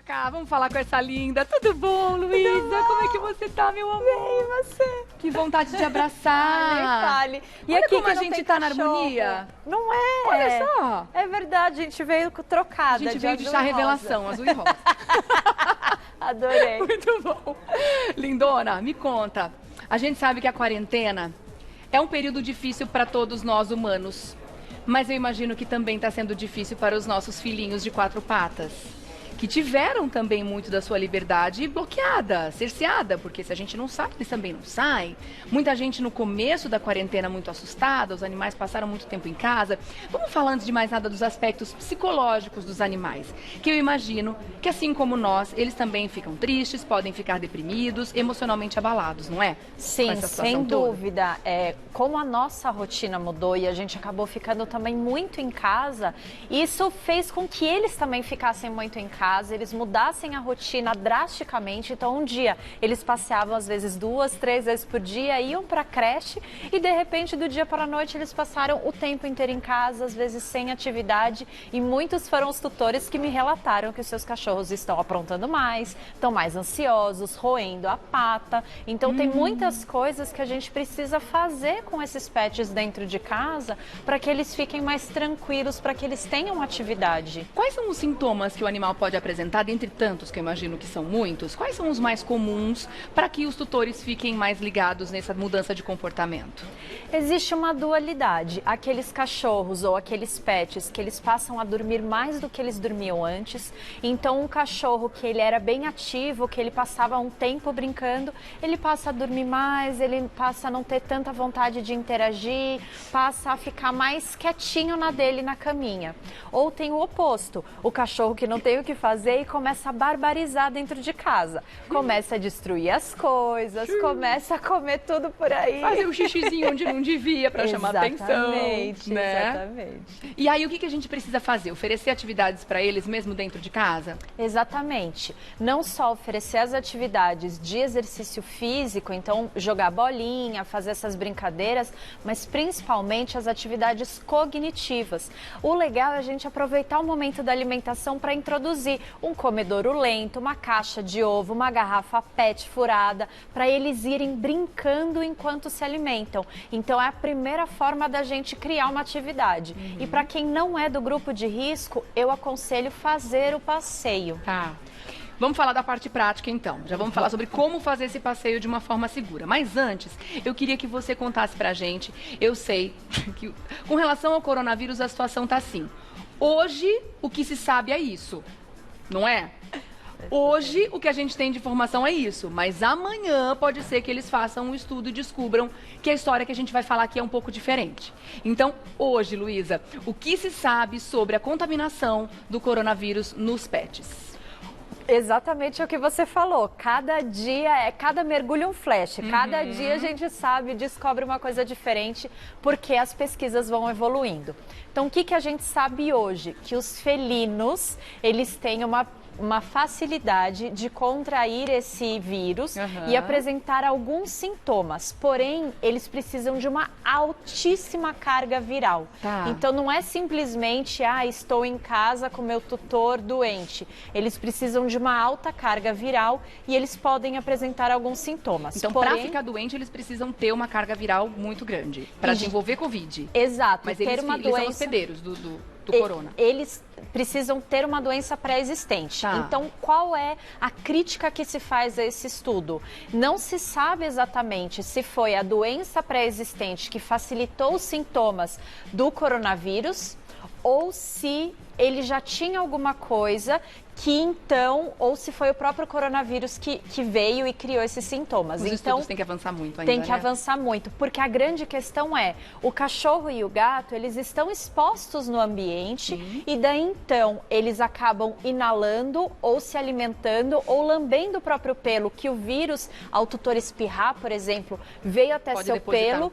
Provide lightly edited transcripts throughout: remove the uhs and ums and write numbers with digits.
Cá, vamos falar com essa linda. Tudo bom, Luísa? Como é que você tá, meu amor? Bem, e você? Que vontade de abraçar. Nem fale. E olha aqui como a gente tá na harmonia. Não é? Olha só. É verdade, a gente veio trocada. A gente veio de chá revelação, azul e rosa. Adorei. Muito bom. Lindona, me conta. A gente sabe que a quarentena é um período difícil para todos nós humanos. Mas eu imagino que também está sendo difícil para os nossos filhinhos de 4 patas. Que tiveram também muito da sua liberdade bloqueada, cerceada, porque se a gente não sabe, eles também não saem. Muita gente no começo da quarentena muito assustada, os animais passaram muito tempo em casa. Vamos falar antes de mais nada dos aspectos psicológicos dos animais, que eu imagino que assim como nós, eles também ficam tristes, podem ficar deprimidos, emocionalmente abalados, não é? Sim, sem dúvida. Como a nossa rotina mudou e a gente acabou ficando também muito em casa, isso fez com que eles também ficassem muito em casa. Eles mudassem a rotina drasticamente. Então, um dia eles passeavam às vezes 2, 3 vezes por dia, iam para a creche e de repente do dia para a noite eles passaram o tempo inteiro em casa, às vezes sem atividade, e muitos foram os tutores que me relataram que os seus cachorros estão aprontando mais, estão mais ansiosos, roendo a pata. Então tem muitas coisas que a gente precisa fazer com esses pets dentro de casa para que eles fiquem mais tranquilos, para que eles tenham atividade. Quais são os sintomas que o animal pode apresentar, dentre tantos que eu imagino que são muitos? Quais são os mais comuns para que os tutores fiquem mais ligados nessa mudança de comportamento? Existe uma dualidade. Aqueles cachorros ou aqueles pets que eles passam a dormir mais do que eles dormiam antes. Então um cachorro que ele era bem ativo, que ele passava um tempo brincando, ele passa a dormir mais, ele passa a não ter tanta vontade de interagir, passa a ficar mais quietinho na dele na caminha. Ou tem o oposto, o cachorro que não tem o que fazer e começa a barbarizar dentro de casa. Começa a destruir as coisas, começa a comer tudo por aí. Fazer um xixizinho onde não devia para chamar atenção. Né? Exatamente. E aí o que a gente precisa fazer? Oferecer atividades para eles mesmo dentro de casa? Exatamente. Não só oferecer as atividades de exercício físico, então jogar bolinha, fazer essas brincadeiras, mas principalmente as atividades cognitivas. O legal é a gente aproveitar o momento da alimentação para introduzir um comedouro lento, uma caixa de ovo, uma garrafa PET furada, para eles irem brincando enquanto se alimentam. Então é a primeira forma da gente criar uma atividade. E para quem não é do grupo de risco, eu aconselho fazer o passeio. Tá. Vamos falar da parte prática, então. Já vamos falar sobre como fazer esse passeio de uma forma segura. Mas antes, eu queria que você contasse pra gente. Eu sei que com relação ao coronavírus a situação tá assim. Hoje, o que se sabe é isso, não é? Hoje, o que a gente tem de informação é isso, mas amanhã pode ser que eles façam um estudo e descubram que a história que a gente vai falar aqui é um pouco diferente. Então, hoje, Luísa, o que se sabe sobre a contaminação do coronavírus nos pets? Exatamente o que você falou. Cada dia cada mergulho um flash. Cada dia a gente sabe, descobre uma coisa diferente, porque as pesquisas vão evoluindo. Então, o que a gente sabe hoje? Que os felinos, eles têm uma facilidade de contrair esse vírus e apresentar alguns sintomas. Porém, eles precisam de uma altíssima carga viral. Tá. Então, não é simplesmente, estou em casa com meu tutor doente. Eles precisam de uma alta carga viral e eles podem apresentar alguns sintomas. Então, para ficar doente, eles precisam ter uma carga viral muito grande para desenvolver Covid. Exato. Mas eles são hospedeiros do corona. Eles precisam ter uma doença pré-existente. Tá. Então, qual é a crítica que se faz a esse estudo? Não se sabe exatamente se foi a doença pré-existente que facilitou os sintomas do coronavírus ou se ele já tinha alguma coisa que então, ou se foi o próprio coronavírus que veio e criou esses sintomas. Os estudos têm que avançar muito ainda, Tem que avançar muito, porque a grande questão é, o cachorro e o gato, eles estão expostos no ambiente e daí então eles acabam inalando ou se alimentando ou lambendo o próprio pelo, que o vírus, ao tutor espirrar, por exemplo, veio até seu pelo.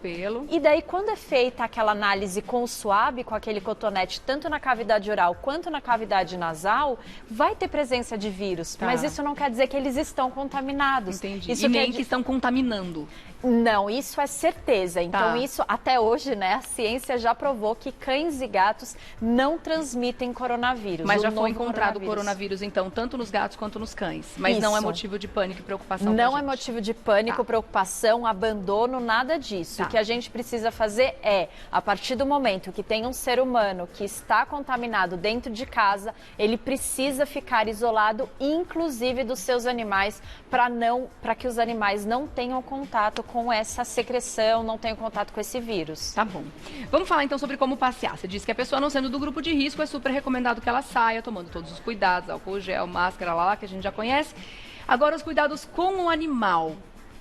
E daí quando é feita aquela análise com o suave, com aquele cotonete, tanto na cavidade oral quanto na cavidade nasal, vai ter presença de vírus, mas isso não quer dizer que eles estão contaminados. Entendi. Isso e nem que estão contaminando. Não, isso é certeza. Então, Tá. isso até hoje, né, a ciência já provou que cães e gatos não transmitem coronavírus. Mas o já foi novo encontrado coronavírus, então, tanto nos gatos quanto nos cães. Mas não é Isso. motivo de pânico e preocupação pra Não é gente. motivo de pânico, Tá. preocupação, abandono, nada disso. Tá. O que a gente precisa fazer é, a partir do momento que tem um ser humano que está contaminado dentro de casa, ele precisa ficar isolado, inclusive dos seus animais, para que os animais não tenham contato com essa secreção, não tenham contato com esse vírus. Tá bom. Vamos falar então sobre como passear. Você disse que a pessoa não sendo do grupo de risco, é super recomendado que ela saia, tomando todos os cuidados, álcool gel, máscara, lá, que a gente já conhece. Agora, os cuidados com o animal.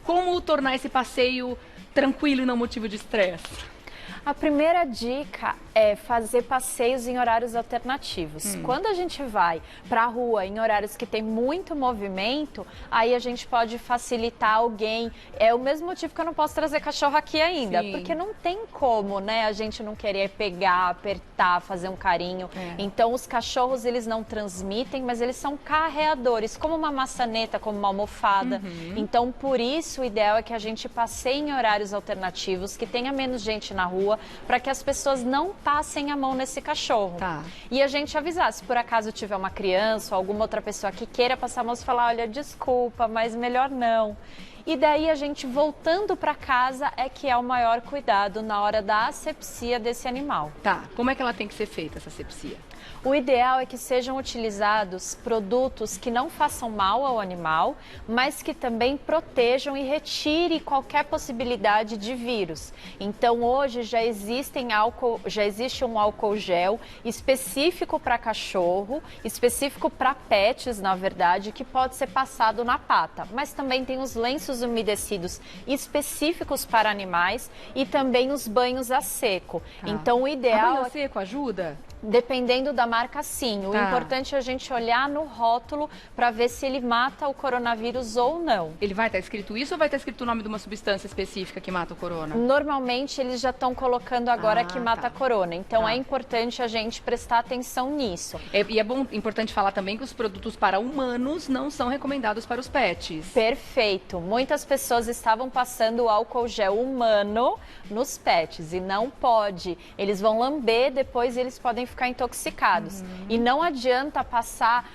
Como tornar esse passeio tranquilo e não motivo de estresse? A primeira dica é fazer passeios em horários alternativos. Quando a gente vai para a rua em horários que tem muito movimento, aí a gente pode facilitar alguém. É o mesmo motivo que eu não posso trazer cachorro aqui ainda, Sim. porque não tem como, né, a gente não querer pegar, apertar, fazer um carinho. Então, os cachorros, eles não transmitem, mas eles são carreadores, como uma maçaneta, como uma almofada. Então, por isso, o ideal é que a gente passeie em horários alternativos, que tenha menos gente na rua, para que as pessoas não passem a mão nesse cachorro. Tá. E a gente avisar, se por acaso tiver uma criança ou alguma outra pessoa que queira passar a mão, falar, olha, desculpa, mas melhor não. E daí a gente voltando para casa é que é o maior cuidado na hora da asepsia desse animal. Tá. Como é que ela tem que ser feita, essa asepsia? O ideal é que sejam utilizados produtos que não façam mal ao animal, mas que também protejam e retirem qualquer possibilidade de vírus. Então, hoje já existe um álcool gel específico para cachorro, específico para pets, na verdade, que pode ser passado na pata. Mas também tem os lenços umedecidos específicos para animais e também os banhos a seco. Tá. Então, o A ideal banho seco ajuda? Dependendo da marca, sim. O Tá. importante é a gente olhar no rótulo para ver se ele mata o coronavírus ou não. Ele vai estar escrito isso ou vai estar escrito o nome de uma substância específica que mata o corona? Normalmente, eles já estão colocando agora que mata tá. a corona. Então, Tá. é importante a gente prestar atenção nisso. E é importante falar também que os produtos para humanos não são recomendados para os pets. Perfeito. Muitas pessoas estavam passando o álcool gel humano nos pets e não pode. Eles vão lamber, depois eles podem ficar intoxicados. E não adianta passar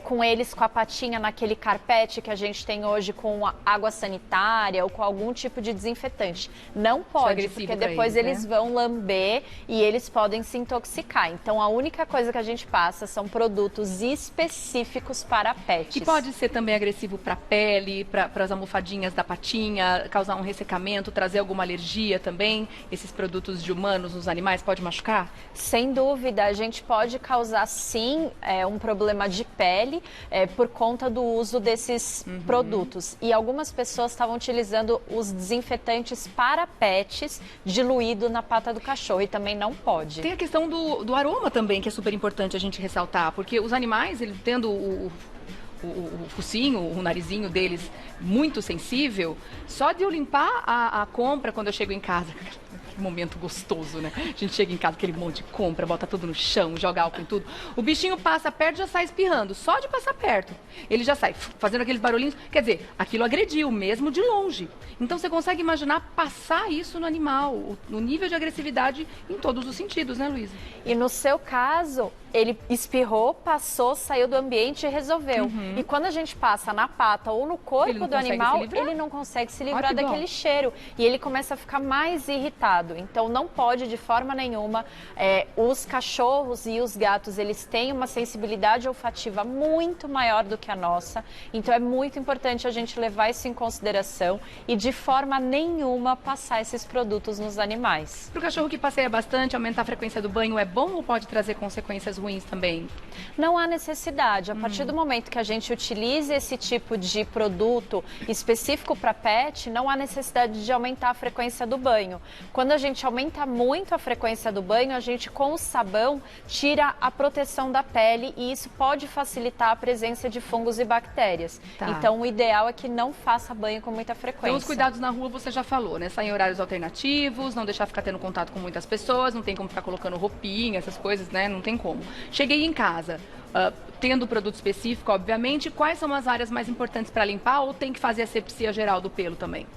com eles com a patinha naquele carpete que a gente tem hoje com água sanitária ou com algum tipo de desinfetante. Não pode, agressivo porque pra depois eles, eles vão lamber e eles podem se intoxicar. Então, a única coisa que a gente passa são produtos específicos para pets. Que pode ser também agressivo para a pele, para as almofadinhas da patinha, causar um ressecamento, trazer alguma alergia também. Esses produtos de humanos nos animais pode machucar? Sem dúvida, a gente pode causar sim um problema de pele por conta do uso desses produtos. E algumas pessoas estavam utilizando os desinfetantes para pets diluído na pata do cachorro e também não pode. Tem a questão do aroma também, que é super importante a gente ressaltar, porque os animais, eles tendo o focinho, o narizinho deles muito sensível, só de eu limpar a compra quando eu chego em casa, que momento gostoso, né? A gente chega em casa, aquele monte de compra, bota tudo no chão, joga álcool em tudo. O bichinho passa perto e já sai espirrando, só de passar perto. Ele já sai fazendo aqueles barulhinhos, quer dizer, aquilo agrediu, mesmo de longe. Então você consegue imaginar passar isso no animal, o nível de agressividade em todos os sentidos, né, Luísa? E no seu caso, ele espirrou, passou, saiu do ambiente e resolveu. E quando a gente passa na pata ou no corpo do animal, ele não consegue se livrar daquele cheiro. E ele começa a ficar mais irritado. Então, não pode de forma nenhuma. Os cachorros e os gatos, eles têm uma sensibilidade olfativa muito maior do que a nossa. Então, é muito importante a gente levar isso em consideração e de forma nenhuma passar esses produtos nos animais. Para o cachorro que passeia bastante, aumentar a frequência do banho é bom ou pode trazer consequências ruins também? Não há necessidade. A partir do momento que a gente utiliza esse tipo de produto específico para pet, não há necessidade de aumentar a frequência do banho. Quando a gente aumenta muito a frequência do banho, a gente com o sabão tira a proteção da pele e isso pode facilitar a presença de fungos e bactérias. Tá. Então, o ideal é que não faça banho com muita frequência. Então, os cuidados na rua você já falou, né? Sair em horários alternativos, não deixar ficar tendo contato com muitas pessoas, não tem como ficar colocando roupinha, essas coisas, né? Não tem como. Cheguei em casa. tendo produto específico, obviamente, quais são as áreas mais importantes para limpar ou tem que fazer a asepsia geral do pelo também?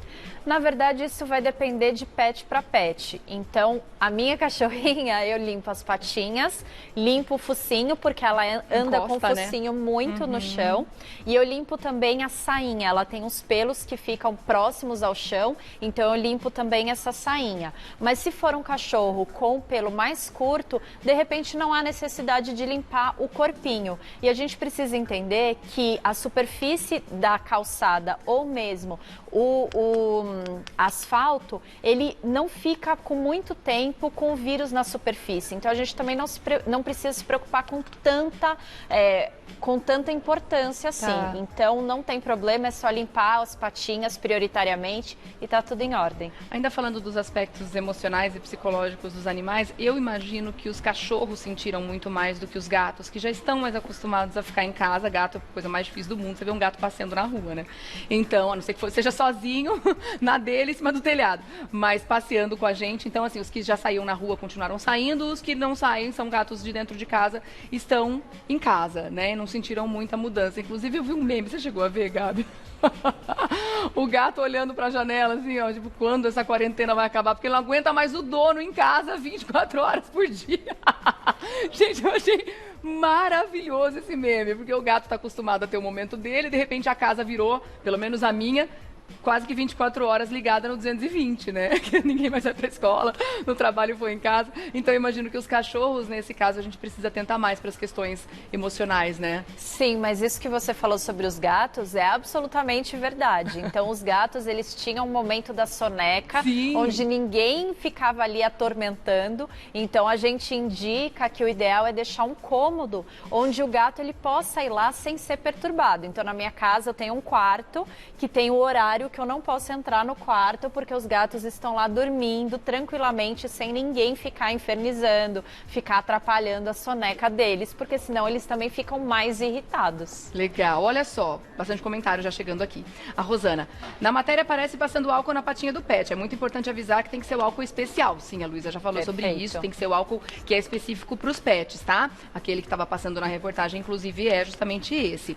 Na verdade, isso vai depender de pet para pet. Então, a minha cachorrinha, eu limpo as patinhas, limpo o focinho, porque ela anda com o focinho muito no chão. E eu limpo também a sainha. Ela tem uns pelos que ficam próximos ao chão, então eu limpo também essa sainha. Mas se for um cachorro com o pelo mais curto, de repente não há necessidade de limpar o corpinho. E a gente precisa entender que a superfície da calçada ou mesmo o asfalto, ele não fica com muito tempo com o vírus na superfície. Então a gente também não precisa se preocupar com tanta importância assim. Tá. Então não tem problema, é só limpar as patinhas prioritariamente e tá tudo em ordem. Ainda falando dos aspectos emocionais e psicológicos dos animais, eu imagino que os cachorros sentiram muito mais do que os gatos, que já estão mais acostumados a ficar em casa. Gato é a coisa mais difícil do mundo, você vê um gato passeando na rua, né? Então, a não ser que seja sozinho, na dele, em cima do telhado, mas passeando com a gente. Então, assim, os que já saíam na rua continuaram saindo, os que não saem, são gatos de dentro de casa, estão em casa, né? Não sentiram muita mudança. Inclusive, eu vi um meme, você chegou a ver, Gabi? O gato olhando pra janela, assim, ó, tipo, quando essa quarentena vai acabar? Porque ele não aguenta mais o dono em casa 24 horas por dia. Gente, eu achei maravilhoso esse meme, porque o gato tá acostumado a ter o momento dele, e de repente a casa virou, pelo menos a minha, quase que 24 horas ligada no 220, né? Que ninguém mais vai pra escola, no trabalho foi em casa. Então eu imagino que os cachorros, nesse caso, a gente precisa atentar mais para as questões emocionais, né? Sim, mas isso que você falou sobre os gatos é absolutamente verdade. Então os gatos, eles tinham um momento da soneca, sim, onde ninguém ficava ali atormentando. Então a gente indica que o ideal é deixar um cômodo onde o gato ele possa ir lá sem ser perturbado. Então na minha casa eu tenho um quarto que tem o horário que eu não posso entrar no quarto porque os gatos estão lá dormindo tranquilamente sem ninguém ficar infernizando, ficar atrapalhando a soneca deles, porque senão eles também ficam mais irritados. Legal, olha só, bastante comentário já chegando aqui. A Rosana, na matéria aparece passando álcool na patinha do pet, é muito importante avisar que tem que ser o álcool especial. Sim, a Luísa já falou sobre isso, tem que ser o álcool que é específico para os pets, tá? Aquele que estava passando na reportagem, inclusive, é justamente esse.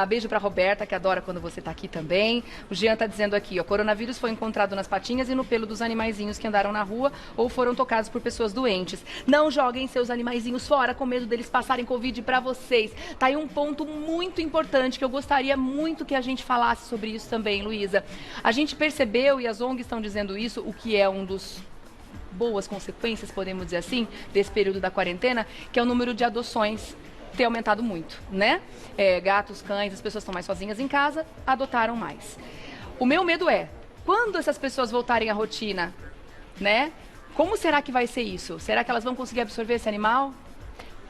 Beijo pra Roberta, que adora quando você tá aqui também. O Jean tá dizendo aqui, ó, coronavírus foi encontrado nas patinhas e no pelo dos animaizinhos que andaram na rua ou foram tocados por pessoas doentes. Não joguem seus animaizinhos fora com medo deles passarem Covid pra vocês. Tá aí um ponto muito importante que eu gostaria muito que a gente falasse sobre isso também, Luísa. A gente percebeu, e as ONGs estão dizendo isso, o que é um dos boas consequências, podemos dizer assim, desse período da quarentena, que é o número de adoções ter aumentado muito, né? Gatos, cães, as pessoas estão mais sozinhas em casa, adotaram mais. O meu medo é, quando essas pessoas voltarem à rotina, né? Como será que vai ser isso? Será que elas vão conseguir absorver esse animal?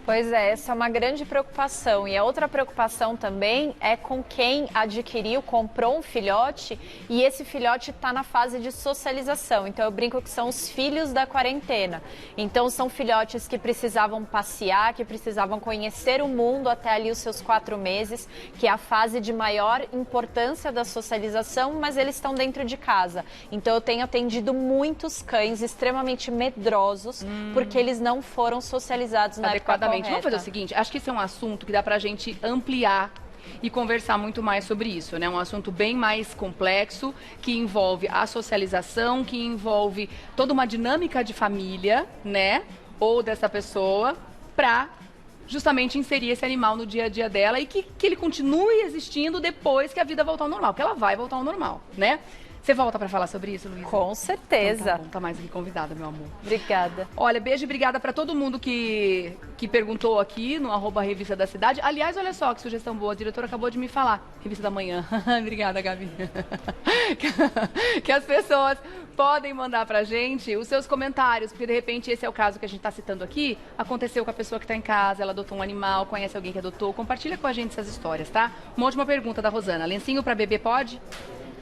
Pois é, essa é uma grande preocupação. E a outra preocupação também é com quem adquiriu, comprou um filhote e esse filhote está na fase de socialização. Então eu brinco que são os filhos da quarentena. Então são filhotes que precisavam passear, que precisavam conhecer o mundo até ali os seus 4 meses, que é a fase de maior importância da socialização, mas eles estão dentro de casa. Então eu tenho atendido muitos cães extremamente medrosos porque eles não foram socializados na época correta. Vamos fazer o seguinte, acho que esse é um assunto que dá pra gente ampliar e conversar muito mais sobre isso, né? Um assunto bem mais complexo, que envolve a socialização, que envolve toda uma dinâmica de família, né? Ou dessa pessoa, pra justamente inserir esse animal no dia a dia dela e que ele continue existindo depois que a vida voltar ao normal, porque ela vai voltar ao normal, né? Você volta para falar sobre isso, Luísa? Com certeza. Então, tá mais aqui convidada, meu amor. Obrigada. Olha, beijo e obrigada para todo mundo que perguntou aqui no @Revista da Cidade. Aliás, olha só que sugestão boa, a diretora acabou de me falar. Revista da Manhã. Obrigada, Gabi. Que as pessoas podem mandar pra gente os seus comentários, porque de repente esse é o caso que a gente tá citando aqui. Aconteceu com a pessoa que tá em casa, ela adotou um animal, conhece alguém que adotou. Compartilha com a gente essas histórias, tá? Uma última pergunta da Rosana. Lencinho para bebê pode?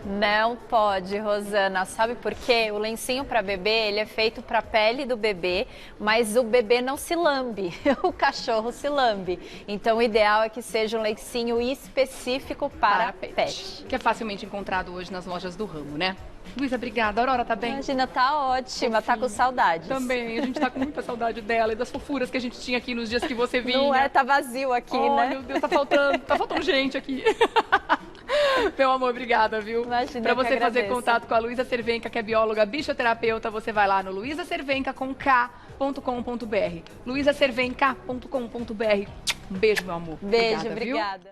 Não pode, Rosana. Sabe por quê? O lencinho para bebê, ele é feito para a pele do bebê, mas o bebê não se lambe, o cachorro se lambe. Então o ideal é que seja um lencinho específico para pet. Que é facilmente encontrado hoje nas lojas do ramo, né? Luísa, obrigada. A Aurora tá bem? Imagina, tá ótima, tá com saudades. Também, a gente tá com muita saudade dela e das fofuras que a gente tinha aqui nos dias que você vinha. Não é, tá vazio aqui, né? Meu Deus, tá faltando gente aqui. Meu amor, obrigada, viu? Imagina, pra você que fazer agradeço. contato com a Luísa Cervenka, que é bióloga bichoterapeuta, você vai lá no luisacervenka.com.br. luisacervenka.com.br. Um beijo, meu amor. Beijo, Obrigada, viu? obrigada.